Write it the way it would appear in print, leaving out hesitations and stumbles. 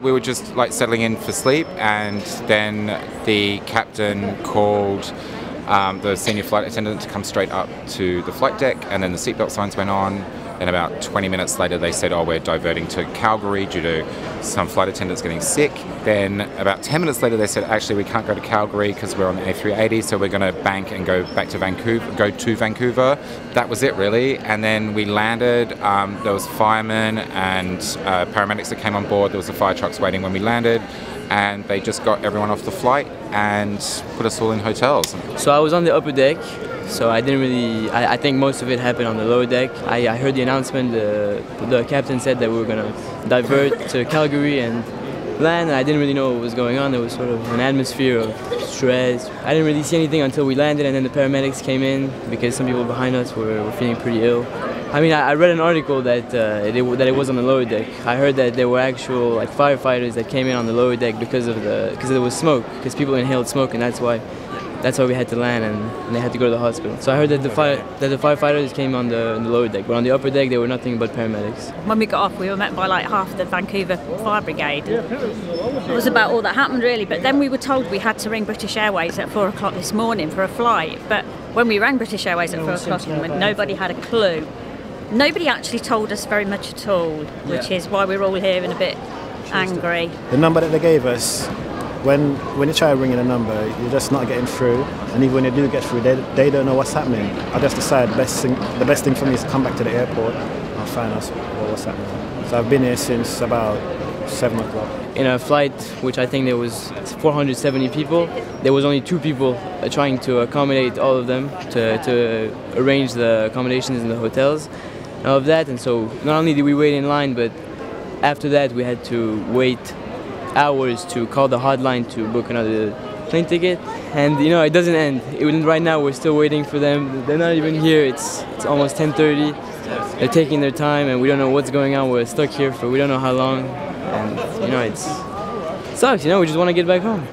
We were just like settling in for sleep, and then the captain called the senior flight attendant to come straight up to the flight deck, and then the seatbelt signs went on. And about 20 minutes later they said, oh, we're diverting to Calgary due to some flight attendants getting sick. Then about 10 minutes later they said, actually we can't go to Calgary because we're on the A380, so we're going to bank and go back to Vancouver. That was it really. And then we landed. There was firemen and paramedics that came on board. There was the fire trucks waiting when we landed, and they just got everyone off the flight and put us all in hotels. So I was on the upper deck. So I didn't really, I think most of it happened on the lower deck. I heard the announcement, the captain said that we were going to divert to Calgary and land, and I didn't really know what was going on. There was sort of an atmosphere of stress. I didn't really see anything until we landed, and then the paramedics came in because some people behind us were feeling pretty ill. I mean, I read an article that it was on the lower deck. I heard that there were actual like firefighters that came in on the lower deck because there was smoke, because people inhaled smoke, and that's why we had to land, and they had to go to the hospital. So I heard that the firefighters came on the lower deck, but on the upper deck there were nothing but paramedics. When we got off, we were met by like half the Vancouver fire brigade. It was about all that happened really, but then we were told we had to ring British Airways at 4 o'clock this morning for a flight. But when we rang British Airways at 4 o'clock, nobody had a clue. Nobody actually told us very much at all, which is why we're all here and a bit angry. The number that they gave us, when you try ringing a number, you're just not getting through, and even when you do get through, they don't know what's happening. I just decided the best thing for me is to come back to the airport and find out what's happening. So I've been here since about 7 o'clock. In a flight, which I think there was 470 people, there was only 2 people trying to accommodate all of them, to arrange the accommodations in the hotels and all of that. And so not only did we wait in line, but after that we had to wait hours to call the hotline to book another plane ticket, and you know, it doesn't end. Right now we're still waiting for them. They're not even here. It's almost 10:30. They're taking their time, and we don't know what's going on. We're stuck here for we don't know how long, and you know, it sucks. You know, we just want to get back home.